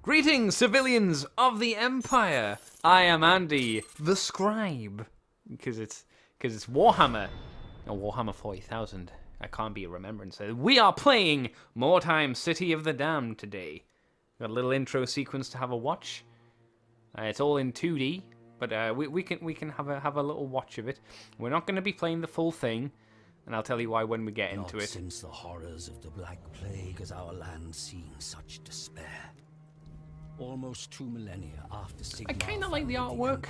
Greetings, civilians of the Empire. I am Andy, the Scribe, because it's Warhammer, or Warhammer 40,000. I can't be a remembrance. We are playing Mordheim, City of the Damned today. Got a little intro sequence to have a watch. It's all in 2D, but we can have a little watch of it. We're not going to be playing the full thing, and I'll tell you why when we get into it. Since the horrors of the Black Plague has our land seen such despair. Almost 2 millennia after Sigmar, I kind of like the artwork.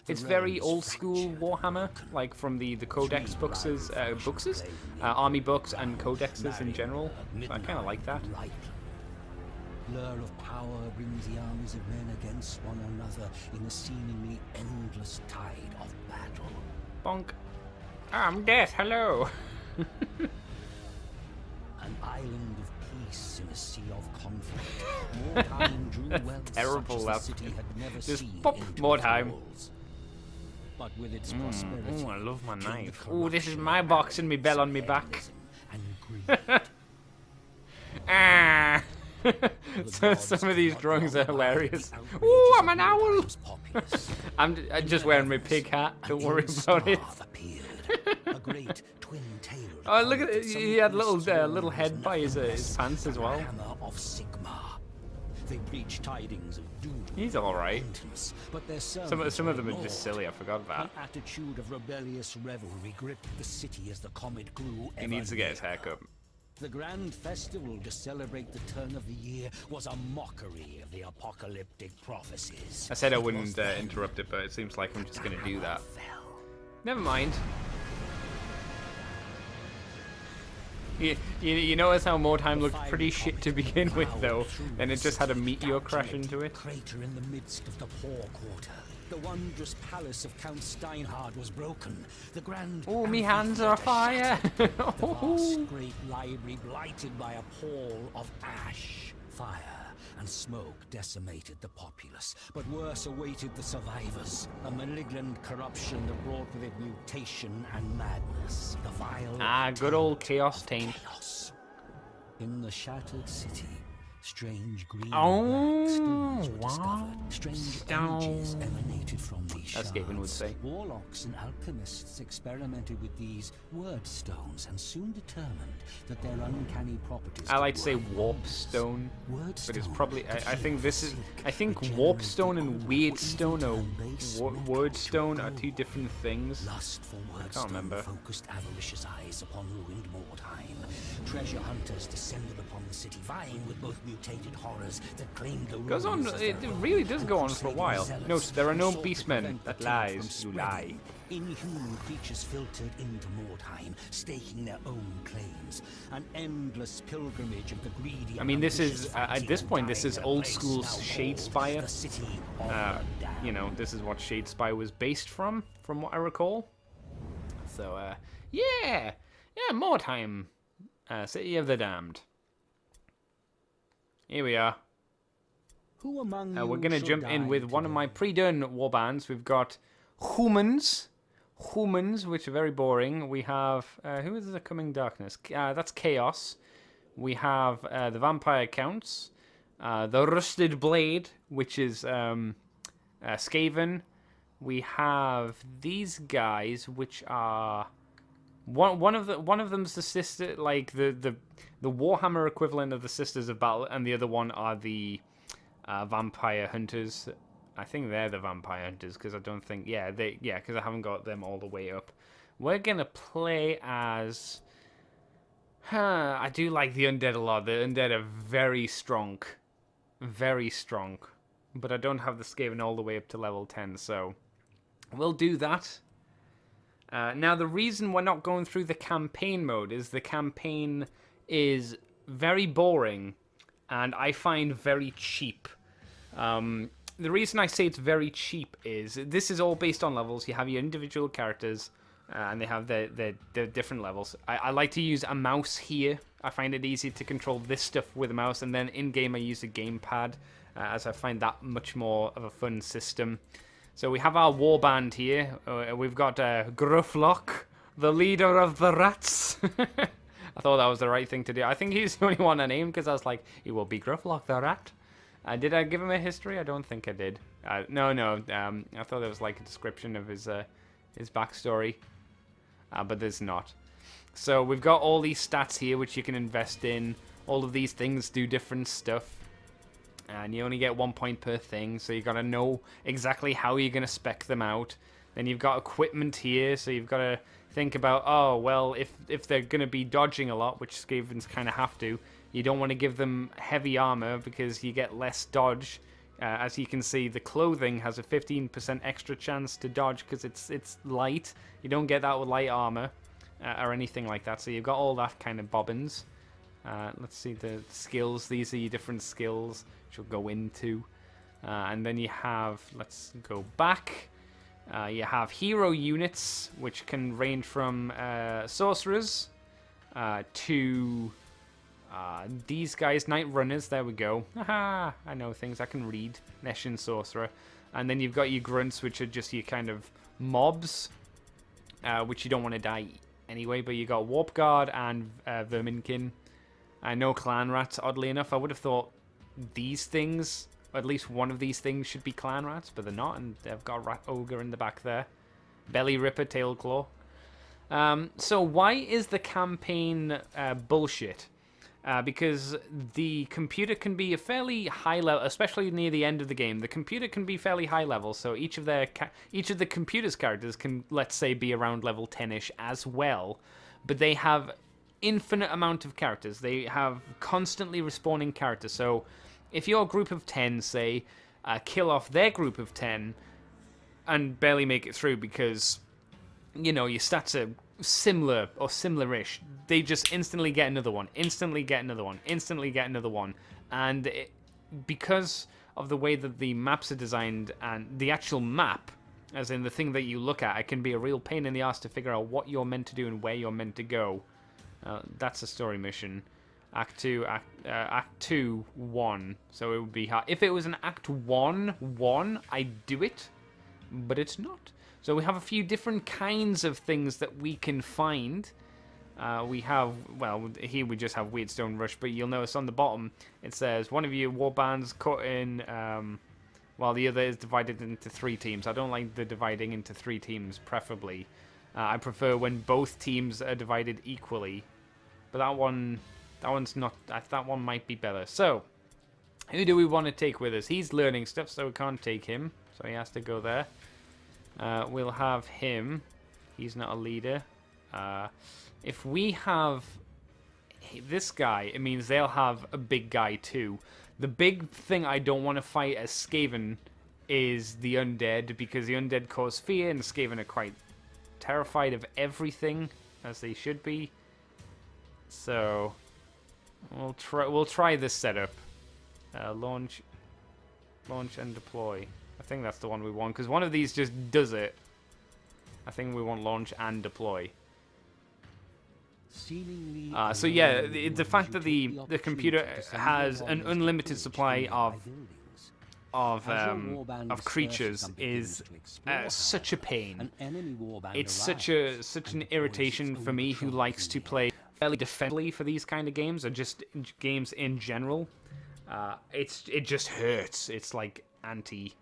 It's very old school Warhammer, like from the Codex boxes, army books and codexes in general. So I kind of like that. Blur of power brings the armies of men against one another in a seemingly endless tide of battle. Bonk. I'm death, hello. An island of peace in a sea of conflict. Mordheim drew wealth terrible such that. as the city had never Just seen pop, into its Mordheim. walls. But with its prosperity, Ooh, I love my came the knife. Ooh, this is corruption my box and me bell on me of back. hedonism and greed. Ah. Some of these drawings are hilarious. Ooh, I'm an owl. I'm just wearing my pig hat. Don't worry about it. Oh, look at it. He had little head by his pants as well. They preach tidings of doom. He's all right. But their Some of them are just silly. I forgot that. An attitude of rebellious revelry gripped the city as the comet grew. He needs to get his hair cut. The grand festival to celebrate the turn of the year was a mockery of the apocalyptic prophecies. I said I wouldn't interrupt it, but it seems like I'm just going to do that. Never mind. You notice how Mordheim looked pretty shit to begin with, though, and it just had a meteor crash into it. Crater in the midst of the poor quarter. The wondrous palace of Count Steinhard was broken. The grand. Oh, me hands are afire! The vast great library blighted by a pall of ash, fire, and smoke decimated the populace. But worse awaited the survivors. A malignant corruption that brought with it mutation and madness. The vile. Good old chaos taint. Chaos. In the shattered city, strange green Oh, were discovered. Strange energies emanated from these as Gavin would say. Warlocks and alchemists experimented with these word stones and soon determined that their uncanny properties. I like to say warp stone, but it's probably. I think this is. I think warp stone and weird stone or word stone are two different things. Lust for I can't remember. focused avaricious eyes upon ruined Mordheim. Treasure hunters descended upon the city, vying with both mutated horrors that claimed the Goes on. It really does go on for a while. Note there are no beastmen. That lies. You lie. Inhuman creatures filtered into Mordheim, staking their own claims. An endless pilgrimage of the greedy. I mean, this is at this point, this is old school Shadespire. You know, this is what Shadespire was based from what I recall. So, yeah, Mordheim, City of the Damned. Here we are. Who among We're gonna jump in with one of my pre-done warbands. We've got humans, which are very boring. We have who is the Coming Darkness? That's Chaos. We have the Vampire Counts, the Rusted Blade, which is Skaven. We have these guys, which are one of them's the sister, like the Warhammer equivalent of the Sisters of Battle, and the other one are the Vampire Hunters. I think they're the Vampire Hunters because I don't think because I haven't got them all the way up. We're gonna play as. I do like the undead a lot. The undead are very strong, but I don't have the Skaven all the way up to level 10, so we'll do that. Now, the reason we're not going through the campaign mode is the campaign is very boring and I find very cheap. The reason I say it's very cheap is this is all based on levels. You have your individual characters and they have their different levels. I like to use a mouse here. I find it easy to control this stuff with a mouse, and then in-game I use a gamepad as I find that much more of a fun system. So we have our warband here. We've got Grufflock, the leader of the rats. I thought that was the right thing to do. I think he's the only one I named because I was like, he will be Grufflock the rat. Did I give him a history? I don't think I did. No. I thought there was like a description of his backstory, but there's not. So we've got all these stats here which you can invest in. All of these things do different stuff, and you only get 1 point per thing. So you got to know exactly how you're gonna spec them out. Then you've got equipment here, so you've got to think about, oh well, if they're gonna be dodging a lot, which Skavens kind of have to. You don't want to give them heavy armor because you get less dodge. As you can see, the clothing has a 15% extra chance to dodge because it's light. You don't get that with light armor or anything like that. So you've got all that kind of bobbins. Let's see the skills. These are your different skills which we'll go into. And then you have, let's go back. You have hero units, which can range from sorcerers to... these guys, Night Runners, there we go. Haha, I know things, I can read. Neshin Sorcerer. And then you've got your Grunts, which are just your kind of mobs, which you don't want to die anyway, but you got Warp Guard and Verminkin. No Clan Rats, oddly enough. I would have thought these things, or at least one of these things, should be Clan Rats, but they're not, and they've got Rat Ogre in the back there. Belly Ripper, Tail Claw. So why is the campaign bullshit? Because the computer can be a fairly high level, especially near the end of the game. The computer can be fairly high level, so each of the computer's characters can, let's say, be around level 10ish as well. But they have infinite amount of characters. They have constantly respawning characters. So if your group of 10, say, kill off their group of 10 and barely make it through because, you know, your stats are similar or similar-ish, they just instantly get another one, instantly get another one, instantly get another one. And because of the way that the maps are designed, and the actual map, as in the thing that you look at, it can be a real pain in the ass to figure out what you're meant to do and where you're meant to go. That's a story mission. Act 2, 1. So it would be hard. If it was an Act 1, I'd do it, but it's not. So we have a few different kinds of things that we can find. We have, well, here we just have Weirdstone Rush, but you'll notice on the bottom it says one of your warbands cut in, while the other is divided into 3 teams. I don't like the dividing into 3 teams, preferably. I prefer when both teams are divided equally. But that one's not. That one might be better. So, who do we want to take with us? He's learning stuff, so we can't take him. So he has to go there. We'll have him. He's not a leader. If we have this guy, it means they'll have a big guy too. The big thing I don't want to fight as Skaven is the undead, because the undead cause fear, and Skaven are quite terrified of everything, as they should be. So we'll try this setup. Launch and deploy. I think that's the one we want, because one of these just does it. I think we want launch and deploy. So yeah, the fact that the computer has an unlimited supply of creatures is such a pain. It's such an irritation for me, who likes to play fairly defensively for these kind of games, or just games in general. It just hurts. It's like anti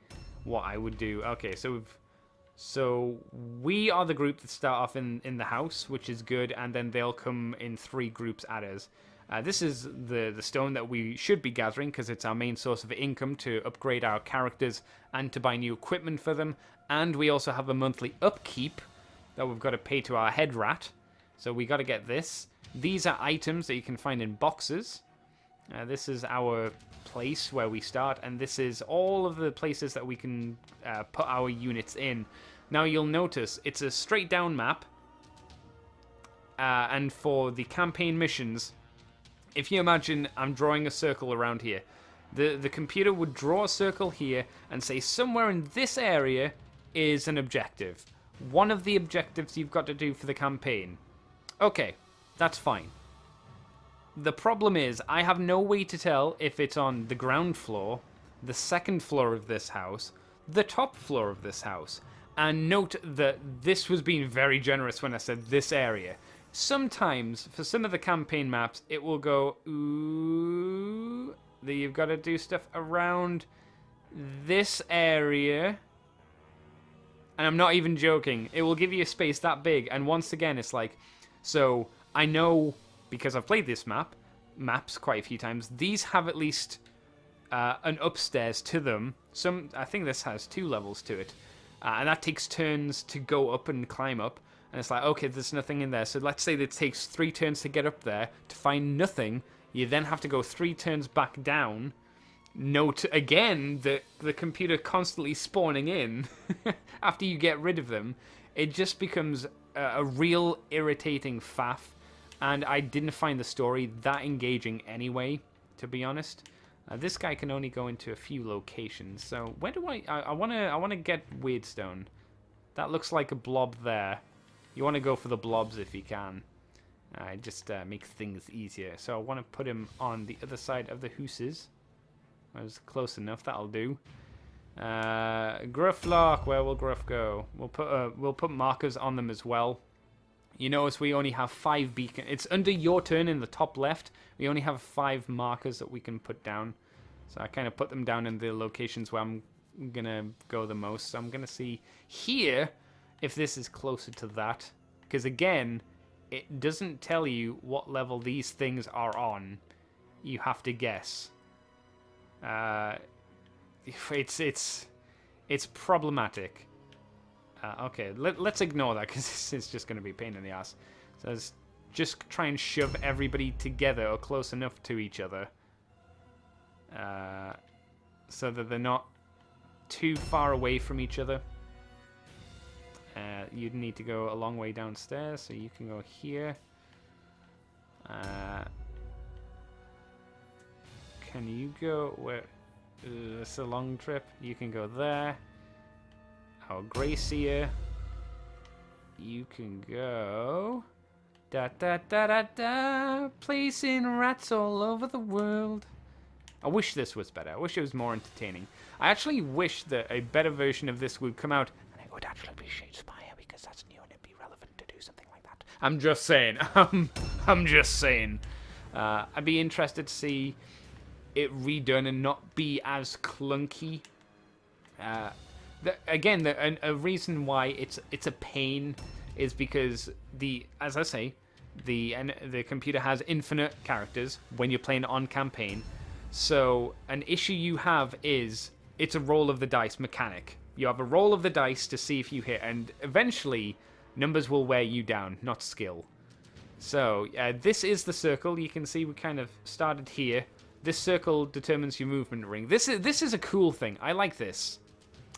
what I would do. Okay, so we are the group that start off in the house, which is good, and then they'll come in 3 groups at us. This is the stone that we should be gathering, because it's our main source of income to upgrade our characters and to buy new equipment for them. And we also have a monthly upkeep that we've got to pay to our head rat. So we got to get this. These are items that you can find in boxes. This is our place where we start, and this is all of the places that we can put our units in. Now you'll notice it's a straight down map, and for the campaign missions, if you imagine I'm drawing a circle around here, the computer would draw a circle here and say somewhere in this area is an objective. One of the objectives you've got to do for the campaign. Okay, that's fine. The problem is, I have no way to tell if it's on the ground floor, the second floor of this house, the top floor of this house. And note that this was being very generous when I said this area. Sometimes, for some of the campaign maps, it will go, ooh, You've got to do stuff around this area. And I'm not even joking. It will give you a space that big. And once again, it's like... So, I know, because I've played this maps quite a few times, these have at least an upstairs to them. I think this has 2 levels to it. And that takes turns to go up and climb up. And it's like, okay, there's nothing in there. So let's say that it takes 3 turns to get up there. To find nothing, you then have to go 3 turns back down. Note again that the computer constantly spawning in after you get rid of them. It just becomes a real irritating faff. And I didn't find the story that engaging anyway, to be honest. This guy can only go into a few locations. So where do I wanna get Weirdstone. That looks like a blob there. You want to go for the blobs if you can. It just makes things easier. So I want to put him on the other side of the Hooses. That was close enough. That'll do. Grufflock. Where will Gruff go? We'll put markers on them as well. You notice we only have 5 beacons. It's under your turn in the top left. We only have 5 markers that we can put down. So I kind of put them down in the locations where I'm going to go the most. So I'm going to see here if this is closer to that. Because again, it doesn't tell you what level these things are on. You have to guess. It's problematic. Okay, let's ignore that because this is just going to be a pain in the ass. So let's just try and shove everybody together or close enough to each other. So that they're not too far away from each other. You'd need to go a long way downstairs, so you can go here. Can you go where? It's a long trip. You can go there. Oh, Gracia. You can go. Da da da da da. Placing rats all over the world. I wish this was better. I wish it was more entertaining. I actually wish that a better version of this would come out, and it would actually be Shadespire because that's new and it'd be relevant to do something like that. I'm just saying. I'm just saying. I'd be interested to see it redone and not be as clunky. Again, a reason why it's a pain is because as I say, the computer has infinite characters when you're playing on campaign. So an issue you have is it's a roll of the dice mechanic. You have a roll of the dice to see if you hit, and eventually numbers will wear you down, not skill. So this is the circle. You can see we kind of started here. This circle determines your movement ring. This is a cool thing. I like this.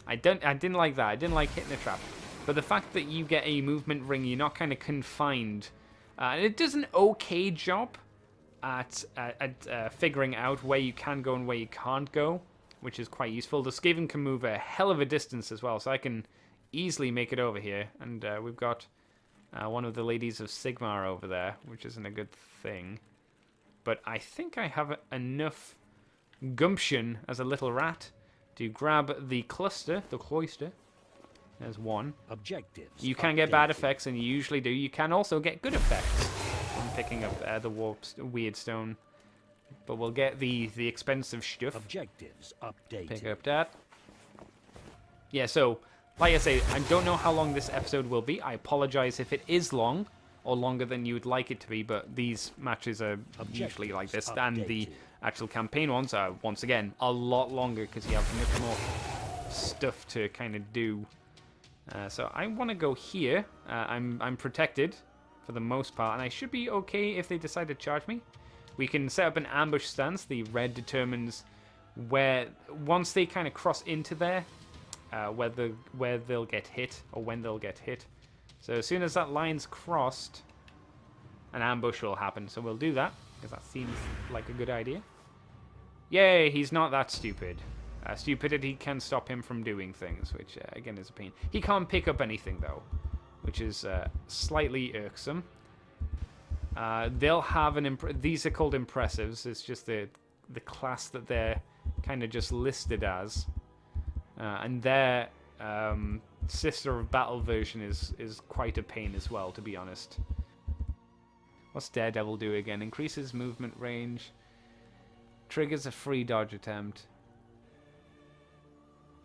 I didn't like that. I didn't like hitting a trap. But the fact that you get a movement ring, you're not kind of confined. It does an okay job at figuring out where you can go and where you can't go, which is quite useful. The Skaven can move a hell of a distance as well, so I can easily make it over here. And we've got one of the ladies of Sigmar over there, which isn't a good thing. But I think I have enough gumption as a little rat to grab the cluster, the cloister. There's one. Objectives. You can get bad effects, and you usually do. You can also get good effects from picking up the weird stone. But we'll get the expensive stuff. Objectives updated. Pick up that. Yeah, so, like I say, I don't know how long this episode will be. I apologize if it is long, or longer than you would like it to be, but these matches are usually like this, and the actual campaign ones are, once again, a lot longer, because you have much more stuff to kind of do. So I want to go here. I'm protected, for the most part, and I should be okay if they decide to charge me. We can set up an ambush stance. The red determines where, once they kind of cross into there, where they'll get hit, or when they'll get hit. So as soon as that line's crossed, an ambush will happen. So we'll do that, because that seems like a good idea. Yay, he's not that stupid. Stupidity can stop him from doing things, which, again, is a pain. He can't pick up anything, though, which is slightly irksome. They'll have these are called impressives. It's just the class that they're kind of just listed as. And their Sister of Battle version is quite a pain as well, to be honest. What's Daredevil do again? Increases movement range. Triggers a free dodge attempt.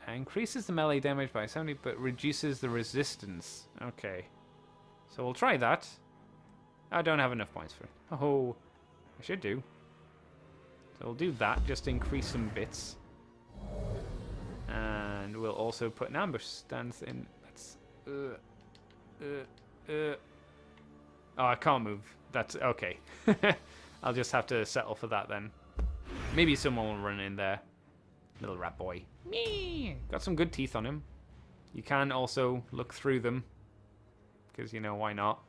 Increases the melee damage by 70, but reduces the resistance. Okay. So we'll try that. I don't have enough points for it. Oh, I should do. So we'll do that, just to increase some bits. And we'll also put an ambush stance in. That's... Oh, I can't move. That's... Okay. I'll just have to settle for that then. Maybe someone will run in there. Little rat boy. Me. Got some good teeth on him. You can also look through them. Because, you know, why not?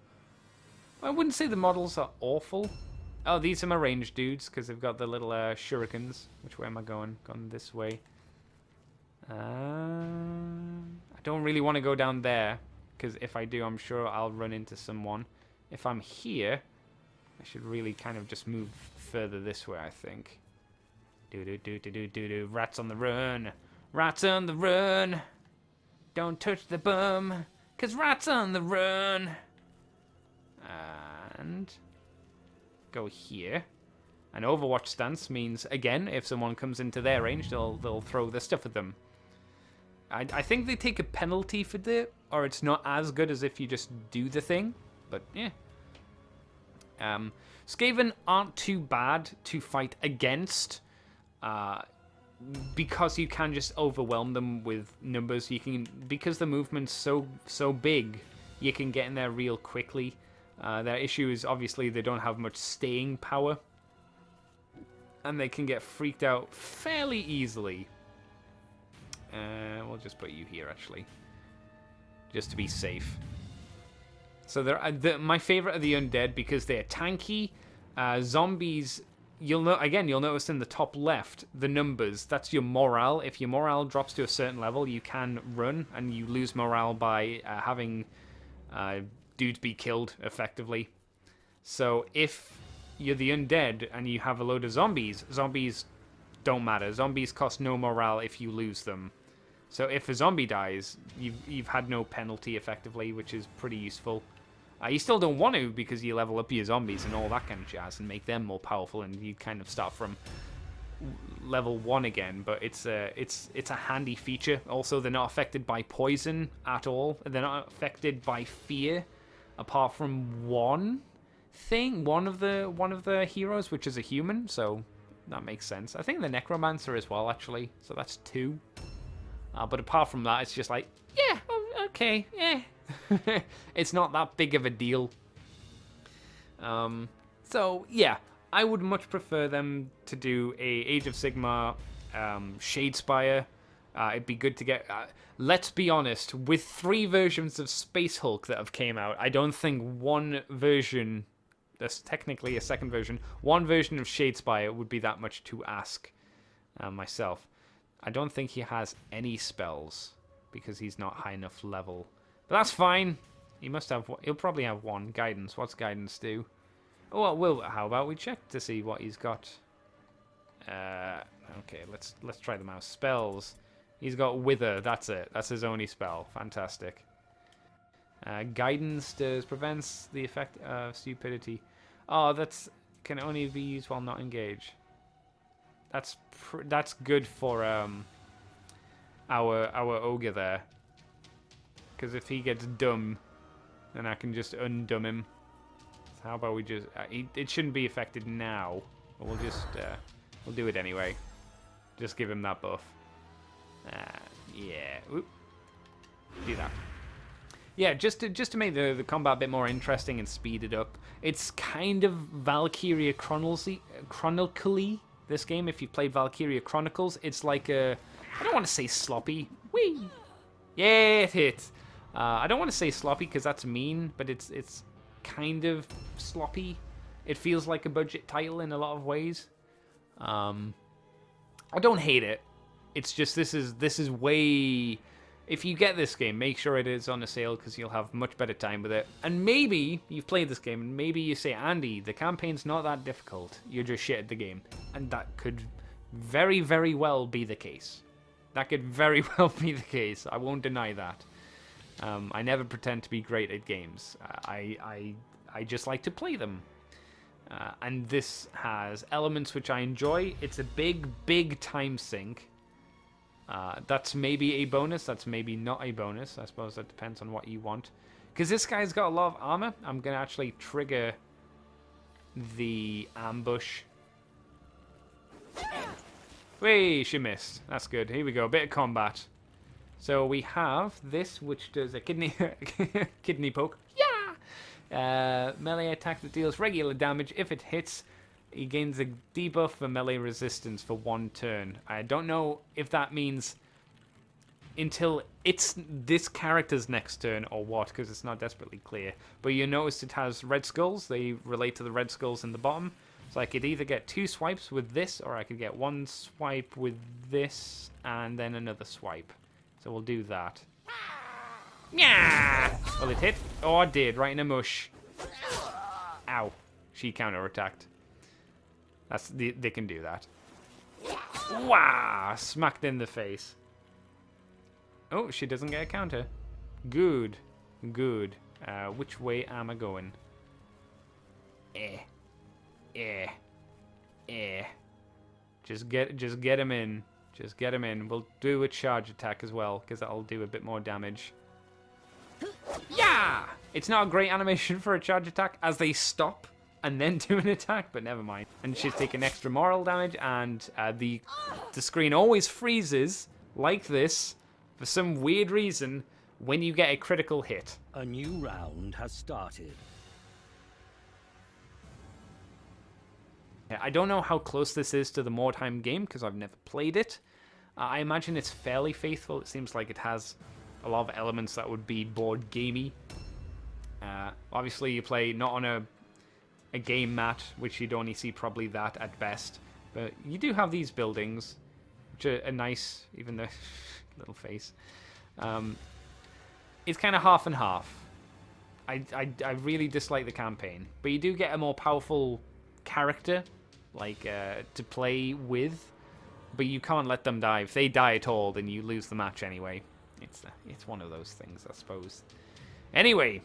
I wouldn't say the models are awful. Oh, these are my ranged dudes, because they've got the little shurikens. Which way am I going? Going this way. I don't really want to go down there, because if I do, I'm sure I'll run into someone. If I'm here, I should really kind of just move further this way, I think. Do-do-do-do-do-do-do. Rats on the run. Rats on the run. Don't touch the bum, because rats on the run. And go here. An Overwatch stance means, again, if someone comes into their range, they'll throw their stuff at them. I think they take a penalty for that, or it's not as good as if you just do the thing. But yeah. Skaven aren't too bad to fight against, because you can just overwhelm them with numbers. You can, because the movement's so big, you can get in there real quickly. Their issue is obviously they don't have much staying power, and they can get freaked out fairly easily. We'll just put you here, actually, just to be safe. So my favorite are the undead because they're tanky. Zombies, you'll notice in the top left the numbers. That's your morale. If your morale drops to a certain level, you can run, and you lose morale by having dudes be killed effectively. So if you're the undead and you have a load of zombies don't matter. Zombies cost no morale if you lose them. So if a zombie dies, you've had no penalty effectively, which is pretty useful. You still don't want to, because you level up your zombies and all that kind of jazz and make them more powerful, and you kind of start from level 1 again. But it's a handy feature. Also, they're not affected by poison at all. They're not affected by fear, apart from one of the heroes, which is a human. So that makes sense. I think the necromancer as well, actually. So that's 2. But apart from that, it's just like, yeah, okay, yeah. It's not that big of a deal. So, yeah, I would much prefer them to do a Age of Sigmar Shadespire. It'd be good to get... let's be honest, with 3 versions of Space Hulk that have came out, I don't think one version... There's technically a second version. One version of Shadespire would be that much to ask myself. I don't think he has any spells because he's not high enough level. But that's fine. He must have. He'll probably have 1 guidance. What's guidance do? Oh well. How about we check to see what he's got? Okay. Let's try them out. Spells. He's got Wither. That's it. That's his only spell. Fantastic. Guidance prevents the effect of stupidity. Oh, can only be used while not engaged. That's good for our ogre there, because if he gets dumb, then I can just undumb him. So how about we just? It shouldn't be affected now, but we'll just we'll do it anyway. Just give him that buff. Yeah. Oop. Do that. Yeah, just to make the combat a bit more interesting and speed it up. It's kind of Valkyria chronically. This game, if you've played Valkyria Chronicles, it's like I don't want to say sloppy. Whee! Yeah, it hit. I don't want to say sloppy because that's mean, but it's kind of sloppy. It feels like a budget title in a lot of ways. I don't hate it. It's just this is way... If you get this game, make sure it is on a sale because you'll have much better time with it. And maybe you've played this game and maybe you say, Andy, the campaign's not that difficult. You're just shit at the game. And that could very, very well be the case. That could very well be the case. I won't deny that. I never pretend to be great at games. I just like to play them. And this has elements which I enjoy. It's a big time sink. That's maybe a bonus. That's maybe not a bonus. I suppose that depends on what you want. Because this guy's got a lot of armor. I'm going to actually trigger the ambush. Whee, she missed. That's good. Here we go. A bit of combat. So we have this, which does a kidney kidney poke. Yeah! Melee attack that deals regular damage. If it hits, he gains a debuff for melee resistance for 1 turn. I don't know if that means until it's this character's next turn or what, because it's not desperately clear. But you notice it has red skulls. They relate to the red skulls in the bottom. So I could either get 2 swipes with this, or I could get 1 swipe with this, and then another swipe. So we'll do that. Yeah! Well, it hit. Oh, it did. Right in a mush. Ow. She counterattacked. They can do that. Wow! Smacked in the face. Oh, she doesn't get a counter. Good. Good. Which way am I going? Just get him in. Just get him in. We'll do a charge attack as well, because that'll do a bit more damage. Yeah! It's not a great animation for a charge attack, as they stop and then do an attack, but never mind. And she's taking extra moral damage, and the screen always freezes, like this, for some weird reason, when you get a critical hit. A new round has started. I don't know how close this is to the Mordheim game, because I've never played it. I imagine it's fairly faithful. It seems like it has a lot of elements that would be board gamey. Obviously, you play not on a game mat, which you'd only see probably that at best. But you do have these buildings, which are nice, even the little face. It's kind of half and half. I really dislike the campaign. But you do get a more powerful character, like, to play with. But you can't let them die. If they die at all, then you lose the match anyway. It's one of those things, I suppose. Anyway,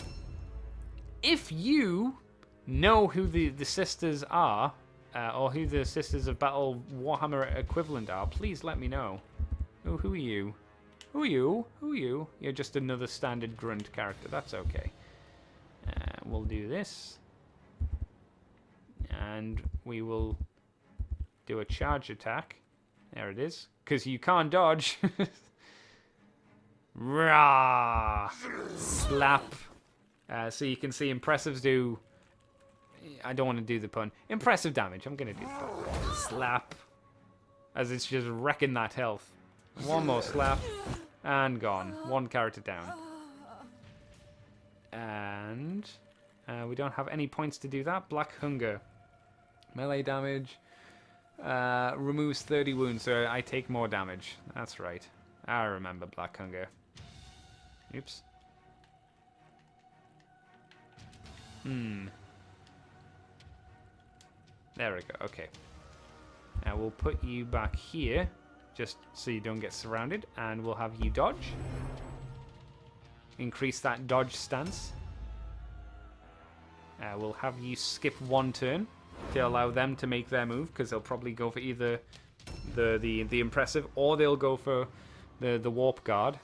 if you know who the sisters are, or who the Sisters of Battle Warhammer equivalent are, please let me know. Oh, who are you? Who are you? Who are you? You're just another standard grunt character. That's okay. We'll do this. And we will do a charge attack. There it is. Because you can't dodge. Rah! Slap. So you can see impressives do... I don't want to do the pun. Impressive damage. I'm going to do the pun. Slap. As it's just wrecking that health. One more slap. And gone. 1 character down. And... we don't have any points to do that. Black Hunger. Melee damage. Removes 30 wounds, so I take more damage. That's right. I remember Black Hunger. Oops. There we go. Okay. Now we'll put you back here, just so you don't get surrounded, and we'll have you dodge. Increase that dodge stance. We'll have you skip 1 turn to allow them to make their move, because they'll probably go for either the impressive, or they'll go for the warp guard,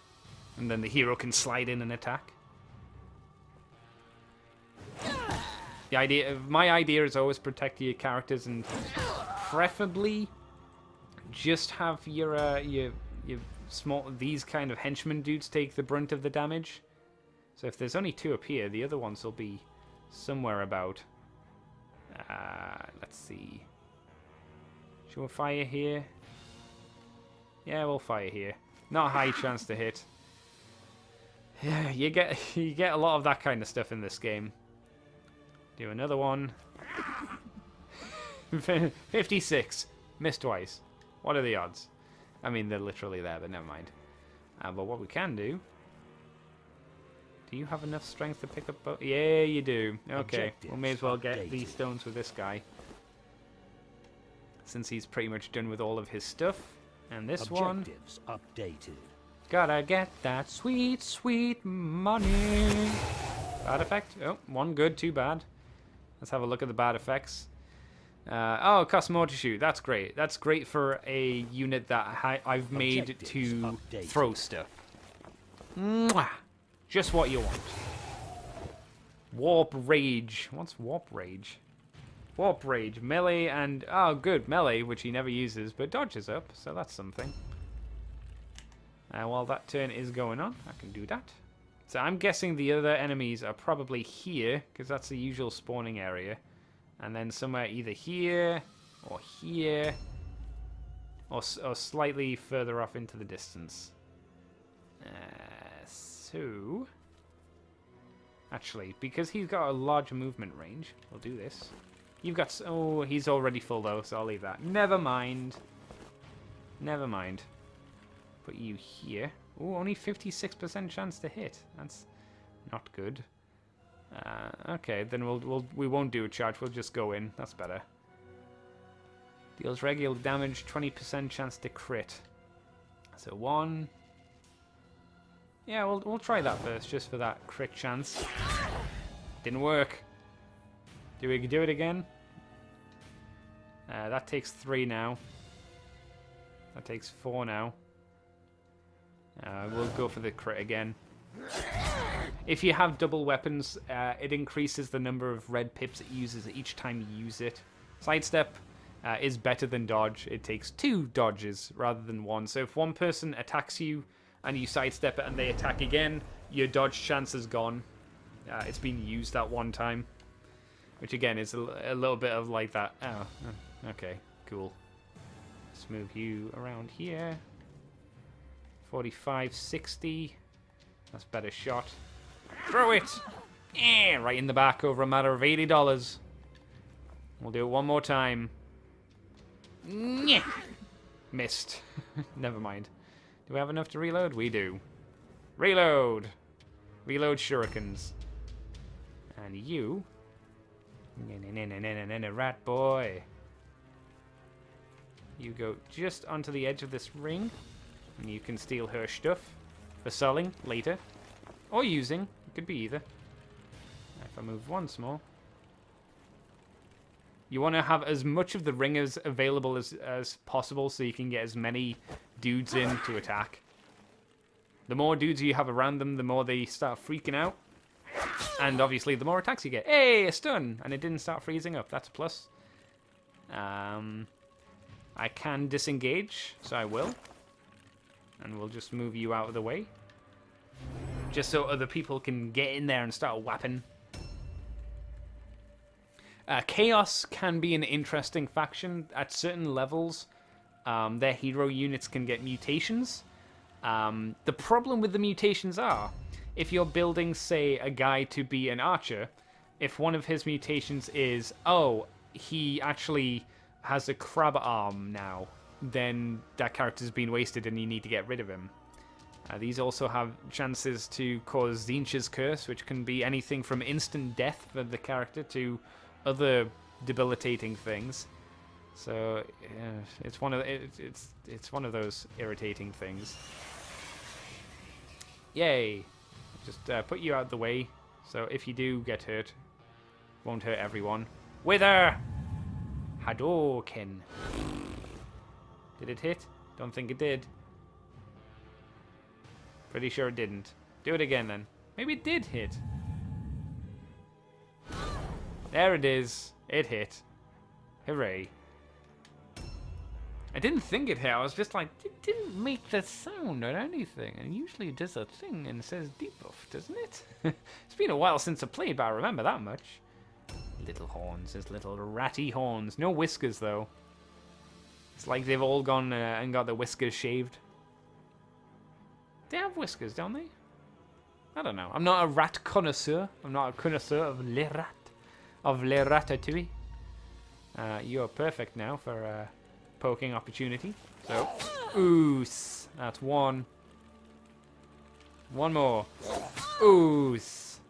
and then the hero can slide in and attack. My idea is always protect your characters, and preferably just have your these kind of henchmen dudes take the brunt of the damage. So if there's only 2 up here, the other ones will be somewhere about. Let's see. Should we fire here? Yeah, we'll fire here. Not a high chance to hit. Yeah, you get a lot of that kind of stuff in this game. Do another one. 56. Missed twice. What are the odds? I mean, they're literally there, but never mind. But what we can do... Do you have enough strength to pick up... Yeah, you do. Okay, we may as well get these stones with this guy. Since he's pretty much done with all of his stuff. And this one... Updated. Gotta get that sweet, sweet money. Bad effect. Oh, 1 good, 2 bad. Let's have a look at the bad effects. Oh, it costs more to shoot. That's great. That's great for a unit that I've made to throw stuff. Mwah! Just what you want. Warp Rage. What's Warp Rage? Warp Rage. Melee and... Oh, good. Melee, which he never uses, but dodges up, so that's something. While that turn is going on, I can do that. So I'm guessing the other enemies are probably here, because that's the usual spawning area. And then somewhere either here, or here, or slightly further off into the distance. So... Actually, because he's got a large movement range, we'll do this. You've got... Oh, he's already full, though, so I'll leave that. Never mind. Never mind. Put you here. Oh, only 56% chance to hit. That's not good. Okay, then we won't do a charge. We'll just go in. That's better. Deals regular damage, 20% chance to crit. So 1. Yeah, we'll try that first, just for that crit chance. Didn't work. Do we do it again? That takes 3 now. That takes 4 now. We'll go for the crit again. If you have double weapons, it increases the number of red pips it uses each time you use it. Sidestep is better than dodge. It takes 2 dodges rather than 1. So if one person attacks you and you sidestep it and they attack again, your dodge chance is gone. It's been used that one time. Which again is a little bit of like that. Oh, okay, cool. Let's move you around here. 45, 60. That's better shot. Throw it! Right in the back over a matter of $80. We'll do it one more time. Missed. Never mind. Do we have enough to reload? We do. Reload! Reload shurikens. And you... Rat boy. You go just onto the edge of this ring. And you can steal her stuff for selling later. Or using. It could be either. If I move once more. You want to have as much of the ringers available as possible so you can get as many dudes in to attack. The more dudes you have around them, the more they start freaking out. And obviously, the more attacks you get. Hey, a stun! And it didn't start freezing up. That's a plus. I can disengage, so I will. And we'll just move you out of the way. Just so other people can get in there and start whapping. Chaos can be an interesting faction. At certain levels, their hero units can get mutations. The problem with the mutations are, if you're building, say, a guy to be an archer, if one of his mutations is, oh, he actually has a crab arm now, then that character's been wasted and you need to get rid of him. These also have chances to cause Tzeentch's Curse, which can be anything from instant death for the character to other debilitating things. So it's one of those irritating things. Yay! Just put you out of the way, so if you do get hurt, won't hurt everyone. Wither! Hadouken! Did it hit? Don't think it did. Pretty sure it didn't. Do it again then. Maybe it did hit. There it is. It hit. Hooray. I didn't think it hit. I was just like, it didn't make the sound or anything. And usually it does a thing and says debuff, doesn't it? It's been a while since I played, but I remember that much. Little horns. His little ratty horns. No whiskers, though. It's like they've all gone and got their whiskers shaved. They have whiskers, don't they? I don't know. I'm not a rat connoisseur. I'm not a connoisseur of le rat. Of le ratatouille. You're perfect now for poking opportunity. So, oos. That's one. One more. Oos.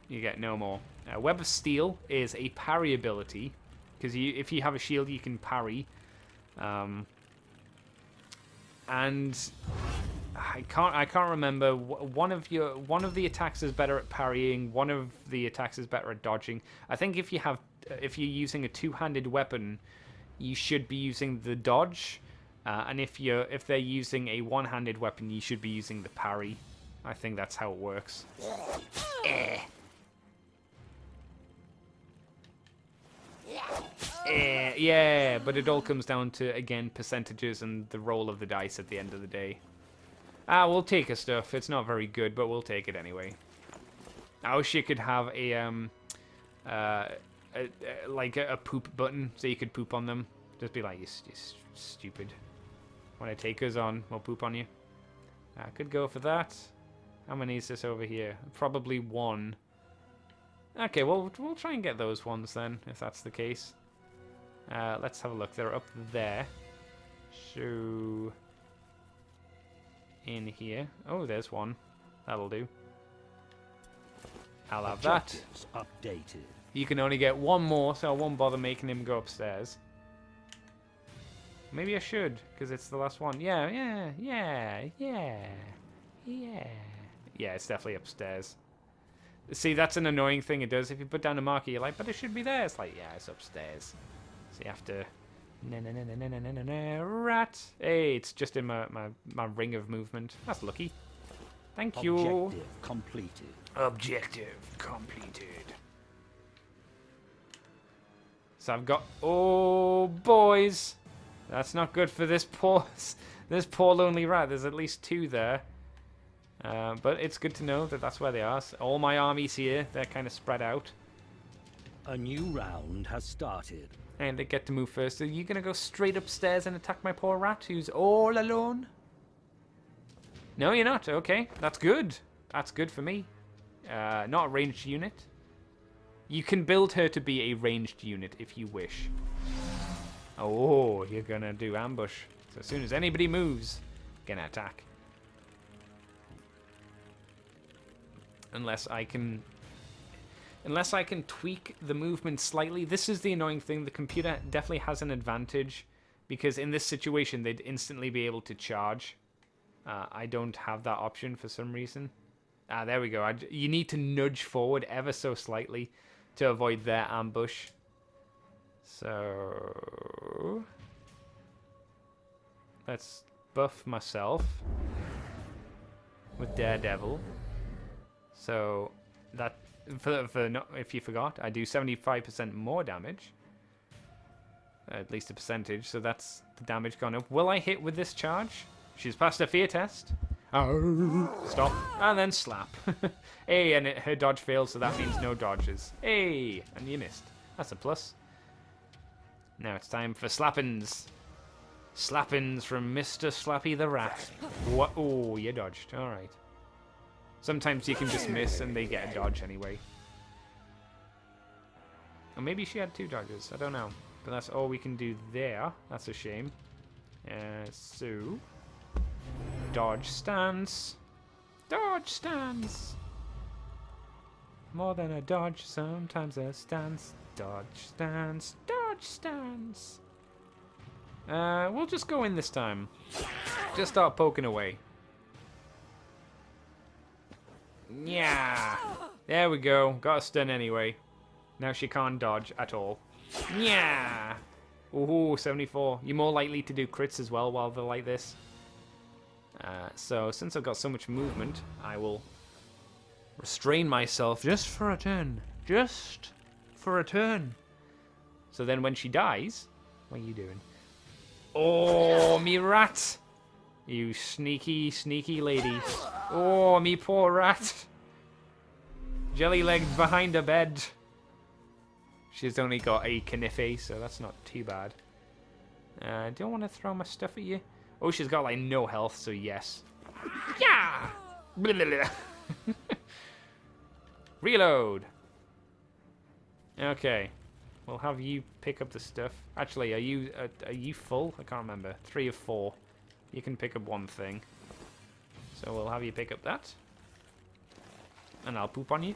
You get no more. Web of Steel is a parry ability. Because if you have a shield, you can parry. And I can't remember. One of the attacks is better at parrying. One of the attacks is better at dodging. I think if you're using a two-handed weapon, you should be using the dodge, and if they're using a one-handed weapon, you should be using the parry. I think that's how it works. Yeah, but it all comes down to, again, percentages and the roll of the dice at the end of the day. We'll take her stuff. It's not very good, but we'll take it anyway. I wish you could have like a poop button so you could poop on them. Just be like, you stupid. When I take us on, we'll poop on you. I could go for that. How many is this over here? Probably one. Okay, well, we'll try and get those ones then, if that's the case. Let's have a look. They're up there. So... in here. Oh, there's one. That'll do. I'll have that. Updated. You can only get one more, so I won't bother making him go upstairs. Maybe I should, because it's the last one. Yeah, it's definitely upstairs. See, that's an annoying thing it does. If you put down a marker, you're like, but it should be there. It's like, yeah, it's upstairs. So you have to... rat. Hey, it's just in my ring of movement. That's lucky. Thank you. Objective completed. Objective completed. So I've got... oh, boys. That's not good for this poor lonely rat. There's at least two there. But it's good to know that that's where they are. So all my armies here, they're kind of spread out. A new round has started. And they get to move first. Are you going to go straight upstairs and attack my poor rat who's all alone? No, you're not. Okay, that's good. That's good for me. Not a ranged unit. You can build her to be a ranged unit if you wish. Oh, you're going to do ambush. So as soon as anybody moves, going to attack. Unless I can tweak the movement slightly. This is the annoying thing. The computer definitely has an advantage because in this situation, they'd instantly be able to charge. I don't have that option for some reason. There we go. You need to nudge forward ever so slightly to avoid their ambush. So... let's buff myself with Daredevil. So that... if you forgot, I do 75% more damage. At least a percentage, so that's the damage gone up. Will I hit with this charge? She's passed a fear test. Oh. Stop. And then slap. Hey, and her dodge failed, so that means no dodges. Hey, and you missed. That's a plus. Now it's time for slappins. Slappins from Mr. Slappy the Rat. What? Oh, you dodged. Alright. Sometimes you can just miss and they get a dodge anyway. Or maybe she had two dodges. I don't know. But that's all we can do there. That's a shame. So... dodge stance. Dodge stance. More than a dodge, sometimes a stance. Dodge stance. Dodge stance. We'll just go in this time. Just start poking away. Yeah. There we go. Got a stun anyway. Now she can't dodge at all. Yeah. Ooh, 74. You're more likely to do crits as well while they're like this. So since I've got so much movement, I will restrain myself just for a turn. Just for a turn. So then when she dies, what are you doing? Oh, me rat. You sneaky, sneaky lady. Oh, me poor rat. Jelly-legged behind a bed. She's only got a knife, so that's not too bad. Do I want to throw my stuff at you? Oh, she's got like no health, so yes. Yeah! Reload. Okay. We'll have you pick up the stuff. Actually, are you full? I can't remember. 3 of 4. You can pick up one thing. So we'll have you pick up that. And I'll poop on you.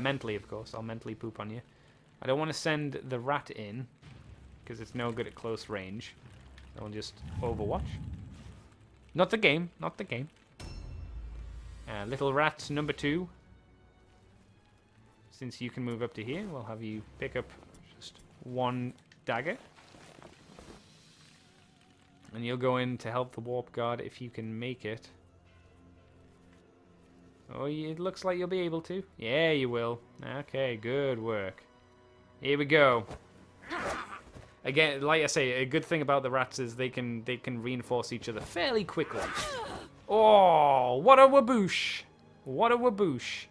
Mentally, of course. I'll mentally poop on you. I don't want to send the rat in, because it's no good at close range. So we'll just overwatch. Not the game. Not the game. Little rat number 2. Since you can move up to here, we'll have you pick up just 1 dagger. And you'll go in to help the warp guard if you can make it. Oh, it looks like you'll be able to. Yeah, you will. Okay, good work. Here we go. Again, like I say, a good thing about the rats is they can reinforce each other fairly quickly. Oh, what a waboosh! What a waboosh!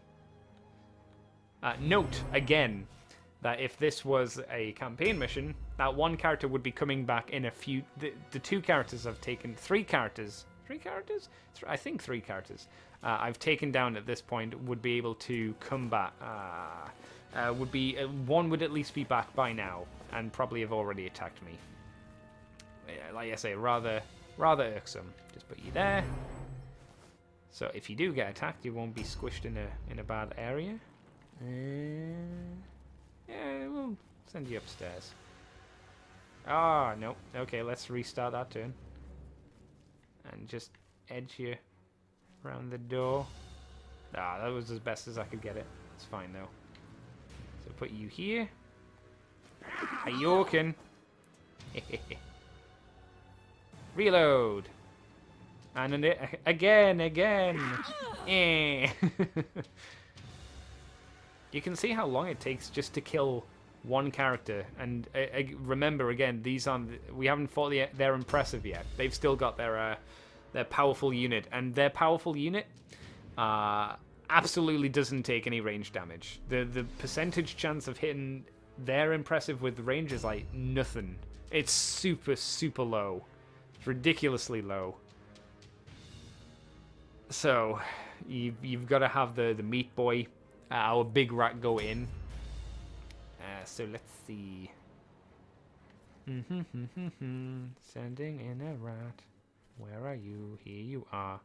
Note again that if this was a campaign mission, that one character would be coming back in a few. The 2 characters I've taken, 3 characters. 3 characters? I think 3 characters. I've taken down at this point would be able to come back. One would at least be back by now, and probably have already attacked me. Like I say, rather irksome. Just put you there. So if you do get attacked, you won't be squished in a bad area. Yeah, we'll send you upstairs. Ah, no. Okay, let's restart that turn. And just edge you around the door. Ah, that was as best as I could get it. It's fine, though. So put you here. A Yorkin. Reload. And again. Eh. You can see how long it takes just to kill one character. And remember, again, we haven't fought their impressive yet. They've still got their powerful unit, and their powerful unit absolutely doesn't take any range damage. The percentage chance of hitting their impressive with range is like nothing. It's super low. It's ridiculously low. So you've got to have the meat boy, our big rat, go in. So let's see. Sending in a rat. Where are you? Here you are.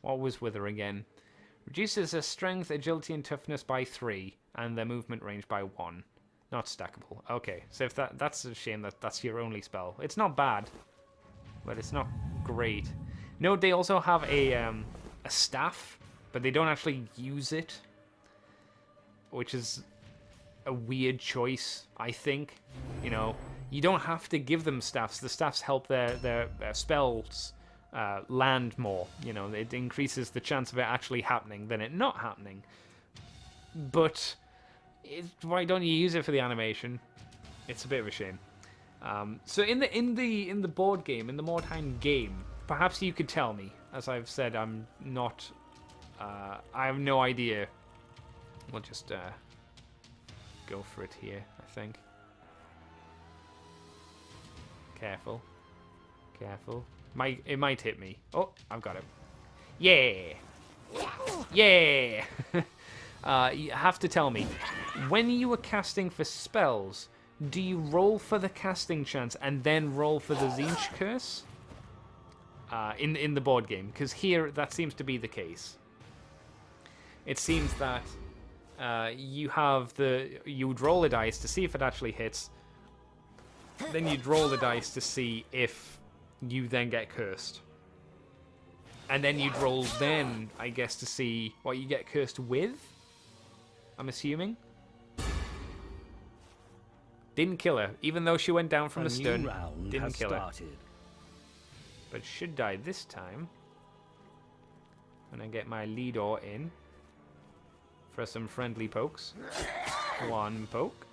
What was with her again? Reduces their strength, agility, and toughness by 3, and their movement range by 1. Not stackable. Okay, so if that's a shame that's your only spell. It's not bad, but it's not great. No, they also have a staff, but they don't actually use it, which is a weird choice, I think. You know, you don't have to give them staffs. The staffs help their spells land more. You know, it increases the chance of it actually happening than it not happening. But why don't you use it for the animation? It's a bit of a shame. So in the board game, in the Mordheim game, perhaps you could tell me. As I've said, I'm not. I have no idea. We'll just go for it here, I think. Careful. It might hit me. Oh, I've got it. Yeah! Yeah! You have to tell me, when you were casting for spells, do you roll for the casting chance and then roll for the Zinch curse? In the board game, because here that seems to be the case. It seems that you would roll a dice to see if it actually hits. Then you'd roll the dice to see if you then get cursed. And then you'd roll then, I guess, to see what you get cursed with. I'm assuming. Didn't kill her, even though she went down from the stun. Didn't kill her. But should die this time. When I get my leader in. For some friendly pokes. 1 poke.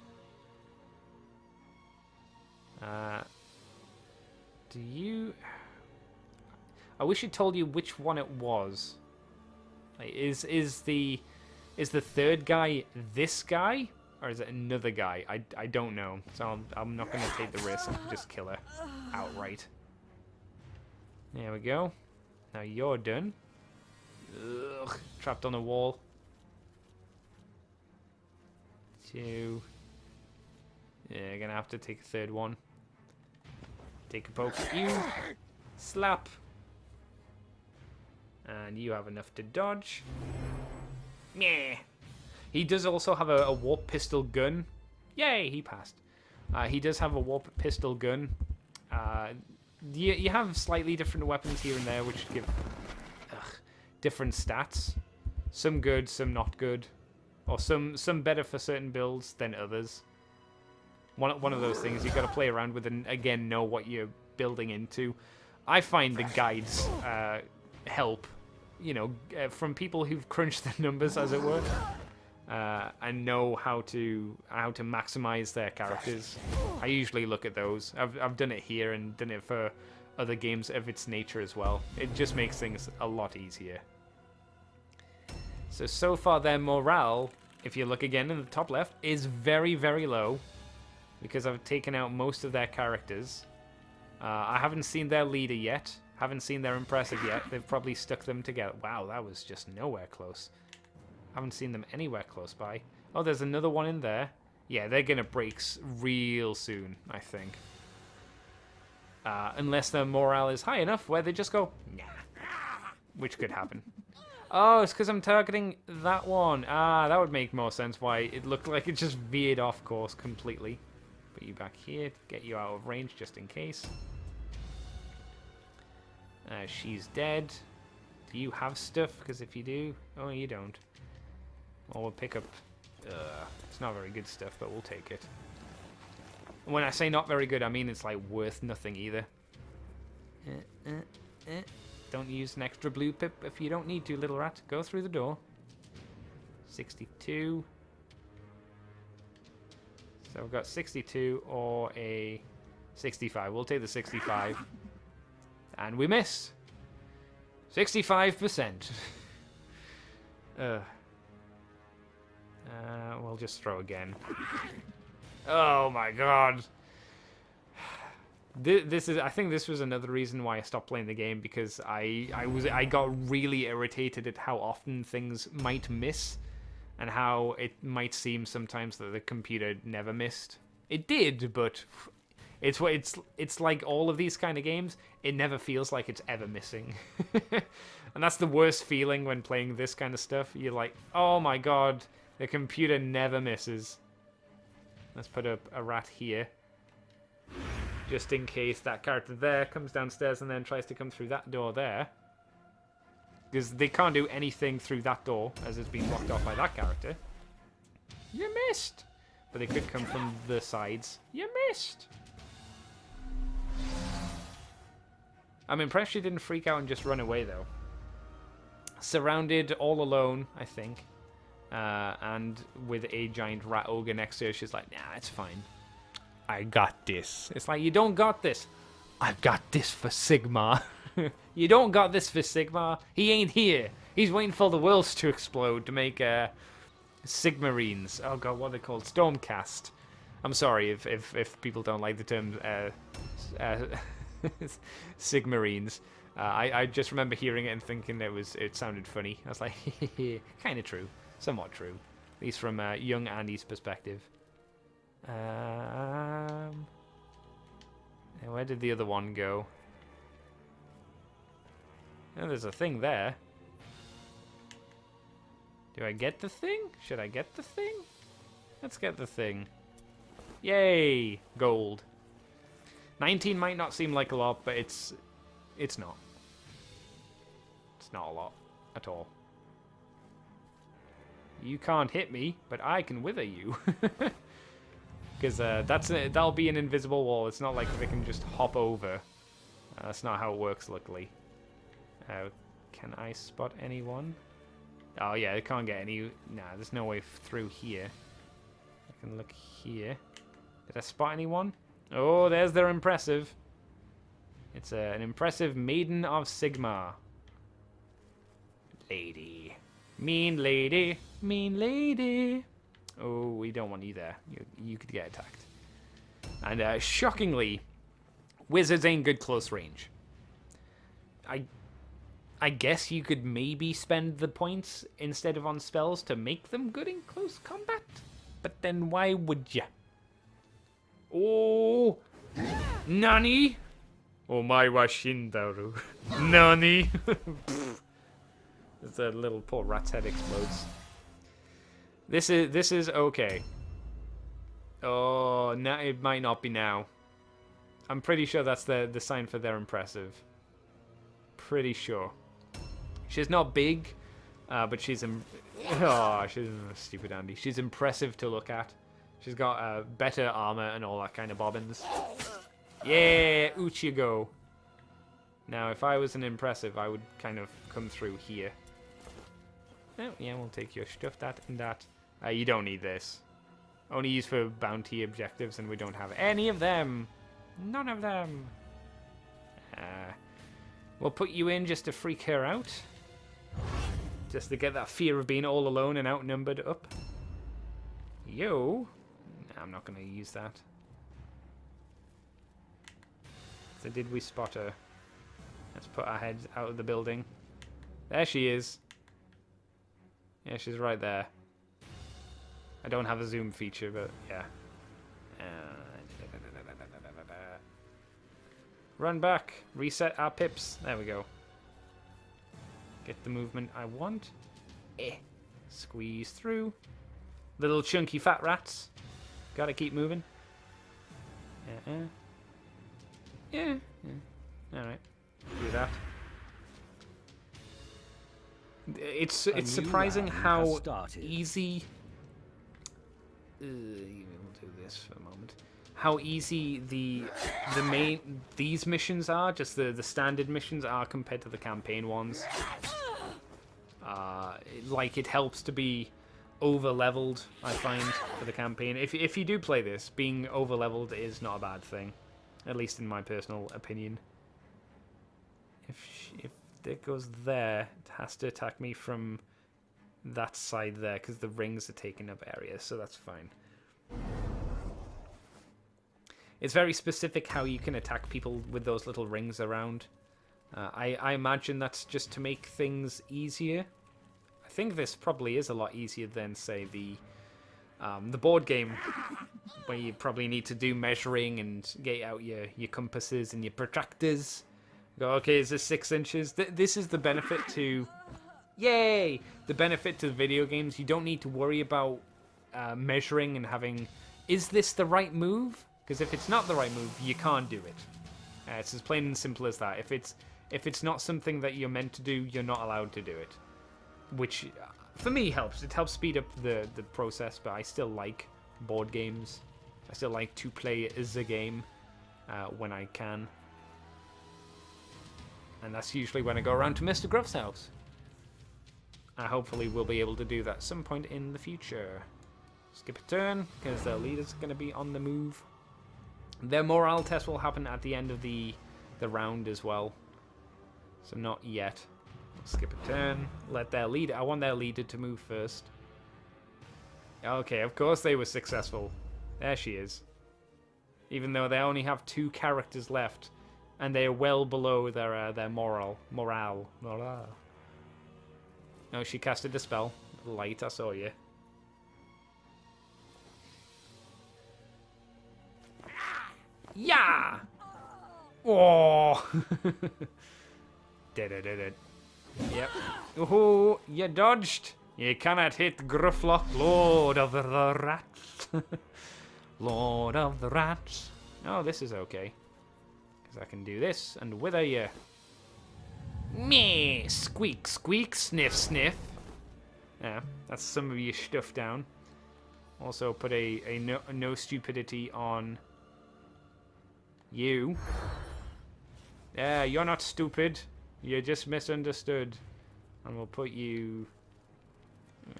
Do you... I wish it told you which one it was. Like, is the third guy this guy? Or is it another guy? I don't know. So I'm not going to take the risk and just kill her outright. There we go. Now you're done. Ugh, trapped on a wall. 2. Yeah, you're going to have to take a third one. Take a poke at you. Slap. And you have enough to dodge. Yeah. He does also have a warp pistol gun. Yay, he passed. He does have a warp pistol gun. you have slightly different weapons here and there, which give different stats. Some good, some not good, or some better for certain builds than others. One of those things you've got to play around with and again know what you're building into. I find the guides help, you know, from people who've crunched the numbers, as it were, and know how to maximize their characters. I usually look at those. I've done it here and done it for other games of its nature as well. It just makes things a lot easier. So far their morale, if you look again in the top left, is very, very low because I've taken out most of their characters. I haven't seen their leader yet. Haven't seen their impressive yet. They've probably stuck them together. Wow, that was just nowhere close. Haven't seen them anywhere close by. Oh, there's another one in there. Yeah, they're going to break real soon, I think. Unless their morale is high enough where they just go, nah. Which could happen. Oh, it's because I'm targeting that one. Ah, that would make more sense why it looked like it just veered off course completely. Put you back here to get you out of range just in case. She's dead. Do you have stuff? Because if you do... Oh, you don't. Well, we'll pick up... it's not very good stuff, but we'll take it. When I say not very good, I mean it's like worth nothing either. Don't use an extra blue pip if you don't need to, little rat. Go through the door. 62. So we've got 62 or a 65. We'll take the 65. And we miss. 65%. We'll just throw again. Oh my god. I think this was another reason why I stopped playing the game, because I got really irritated at how often things might miss and how it might seem sometimes that the computer never missed. It did, but it's like all of these kind of games, it never feels like it's ever missing. And that's the worst feeling when playing this kind of stuff. You're like, oh my god, the computer never misses. Let's put up a rat here. Just in case that character there comes downstairs and then tries to come through that door there. Because they can't do anything through that door, as it's been blocked off by that character. You missed! But they could come from the sides. You missed! I'm impressed she didn't freak out and just run away, though. Surrounded, all alone, I think. And with a giant rat ogre next to her, she's like, nah, it's fine. I got this. It's like, you don't got this. I've got this for Sigmar. You don't got this for Sigmar. He ain't here. He's waiting for the worlds to explode to make Sigmarines. Oh god, what are they called? Stormcast. I'm sorry if people don't like the term Sigmarines. I just remember hearing it and thinking it sounded funny. I was like, kind of true. Somewhat true. At least from young Andy's perspective. Where did the other one go? Oh, there's a thing there. Do I get the thing? Should I get the thing? Let's get the thing. Yay! Gold. 19 might not seem like a lot, but it's not. It's not a lot at all. You can't hit me, but I can wither you. Because that'll be an invisible wall. It's not like they can just hop over. That's not how it works, luckily. Can I spot anyone? Oh yeah, I can't get any... Nah, there's no way through here. I can look here. Did I spot anyone? Oh, there's their impressive. It's an impressive Maiden of Sigmar. Lady. Mean lady. Mean lady. Oh, we don't want you there. You could get attacked. And shockingly, wizards ain't good close range. I guess you could maybe spend the points instead of on spells to make them good in close combat. But then why would ya? Oh, Nani? Omae wa shindaru. Nani? As the little poor rat's head explodes. This is okay. Oh, no, it might not be now. I'm pretty sure that's the sign for they're impressive. Pretty sure. She's not big, but she's she's stupid Andy. She's impressive to look at. She's got better armor and all that kind of bobbins. Yeah, out you go. Now, if I was an impressive, I would kind of come through here. Oh, yeah, we'll take your stuff, that and that. You don't need this. Only used for bounty objectives, and we don't have any of them. None of them. We'll put you in just to freak her out. Just to get that fear of being all alone and outnumbered up. Yo. Nah, I'm not going to use that. So did we spot her? Let's put our heads out of the building. There she is. Yeah, she's right there. I don't have a zoom feature, but yeah. Run back. Reset our pips. There we go. Get the movement I want. Squeeze through. Little chunky fat rats. Gotta keep moving. Yeah. Alright. Do that. It's surprising how easy... we'll do this for a moment. How easy these missions are, just the standard missions are compared to the campaign ones. Like, it helps to be over-leveled, I find, for the campaign. If you do play this, being over-leveled is not a bad thing. At least in my personal opinion. If it goes there, it has to attack me from that side there, because the rings are taking up areas, so that's fine. It's very specific how you can attack people with those little rings around. I imagine that's just to make things easier. I think this probably is a lot easier than, say, the board game, where you probably need to do measuring and get out your compasses and your protractors. Go, okay, is this 6 inches? This is the benefit to... Yay! The benefit to video games. You don't need to worry about measuring and having... Is this the right move? Because if it's not the right move, you can't do it. It's as plain and simple as that. If it's not something that you're meant to do, you're not allowed to do it. Which, for me, helps. It helps speed up the process, but I still like board games. I still like to play as a game when I can. And that's usually when I go around to Mr. Gruff's house. Hopefully we'll be able to do that at some point in the future. Skip a turn, because the leader's going to be on the move. Their morale test will happen at the end of the round as well. So not yet. Skip a turn. Let their leader... I want their leader to move first. Okay, of course they were successful. There she is. Even though they only have 2 characters left. And they are well below their morale. No, she casted a spell. Light, I saw you. Yeah! Oh! Did it. Yep. Oh, you dodged. You cannot hit Grufflock, Lord of the Rats. Lord of the Rats. Oh, this is okay. Because I can do this and wither you. Meh! Squeak, squeak, sniff, sniff. Yeah, that's some of your stuff down. Also put a no stupidity on you. Yeah, you're not stupid. You're just misunderstood. And we'll put you...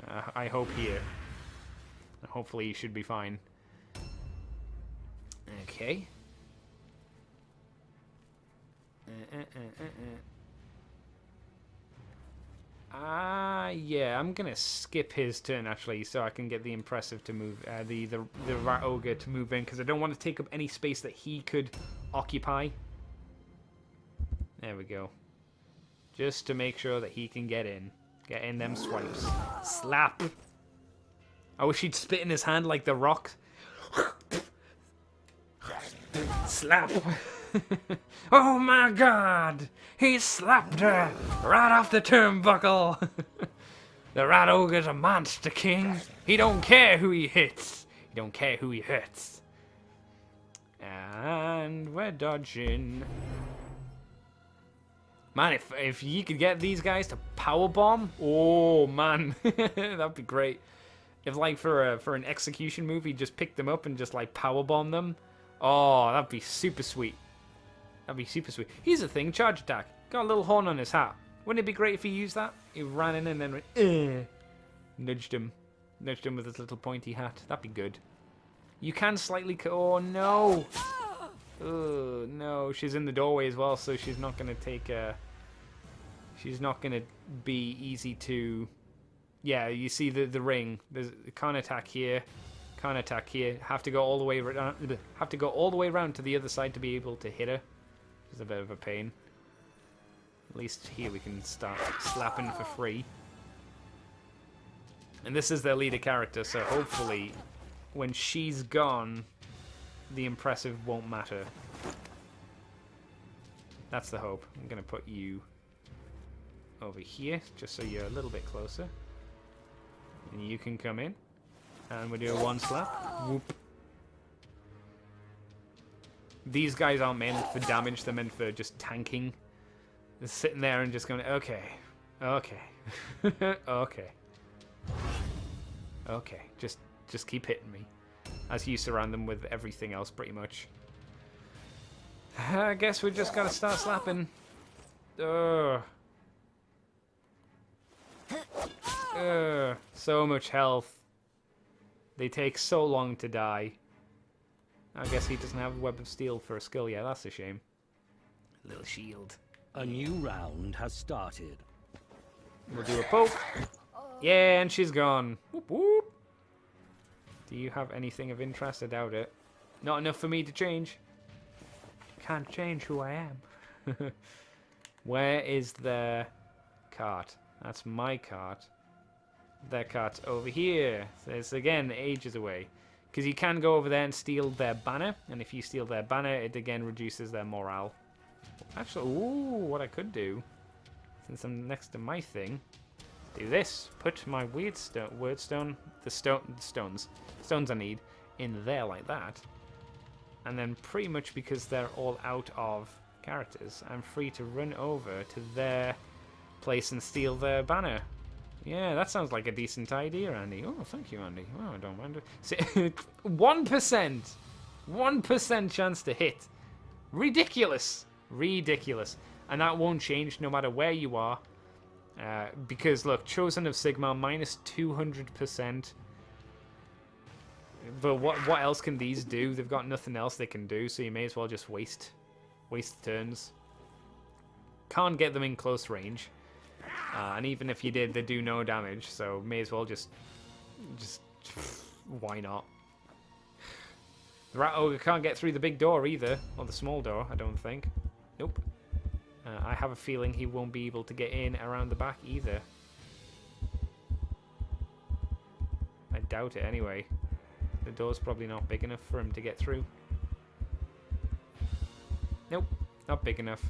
I hope here. Hopefully you should be fine. Okay. Yeah, I'm gonna skip his turn actually, so I can get the impressive to move, the rat ogre to move in, because I don't want to take up any space that he could occupy. There we go. Just to make sure that he can get in them swipes. Slap. I wish he'd spit in his hand like the Rock. Slap. Oh my God! He slapped her right off the turnbuckle. The rat ogre's a monster king. He don't care who he hits. He don't care who he hurts. And we're dodging. Man, if you could get these guys to powerbomb, oh man, that'd be great. If like for an execution move, you just pick them up and just like powerbomb them. Oh, that'd be super sweet. That'd be super sweet. Here's the thing, charge attack. Got a little horn on his hat. Wouldn't it be great if he used that? He ran in and then went, nudged him with his little pointy hat. That'd be good. You can slightly. Oh no. Oh no, she's in the doorway as well, so she's not gonna take a. She's not gonna be easy to. Yeah, you see the ring. There's can't attack here, can't attack here. Have to go all the way around. Have to go all the way around to the other side to be able to hit her. It's a bit of a pain. At least here we can start slapping for free. And this is their leader character, so hopefully, when she's gone, the impressive won't matter. That's the hope. I'm going to put you over here, just so you're a little bit closer. And you can come in. And we'll do a one slap. Whoop. These guys aren't meant for damage, they're meant for just tanking. They're sitting there and just going, okay. Okay. Okay. Okay. Just keep hitting me. As you surround them with everything else, pretty much. I guess we just gotta start slapping. Ugh. Ugh. So much health. They take so long to die. I guess he doesn't have a Web of Steel for a skill. Yeah, that's a shame. Little shield. A new round has started. We'll do a poke. Yeah, and she's gone. Whoop, whoop. Do you have anything of interest? I doubt it. Not enough for me to change. Can't change who I am. Where is their cart? That's my cart. Their cart's over here. So it's again ages away. Because you can go over there and steal their banner. And if you steal their banner, it again reduces their morale. Actually, ooh, what I could do, since I'm next to my thing, do this. Put my wordstone, the stones I need, in there like that. And then pretty much because they're all out of characters, I'm free to run over to their place and steal their banner. Yeah, that sounds like a decent idea, Andy. Oh, thank you, Andy. Oh, I don't mind it. See, 1%! 1% chance to hit. Ridiculous. Ridiculous. And that won't change no matter where you are. Because, look, Chosen of Sigmar, minus 200%. But what else can these do? They've got nothing else they can do, so you may as well just waste turns. Can't get them in close range. And even if you did, they do no damage, so may as well just why not? The Rat Ogre can't get through the big door either, or the small door, I don't think. Nope. I have a feeling he won't be able to get in around the back either. I doubt it anyway. The door's probably not big enough for him to get through. Nope, not big enough.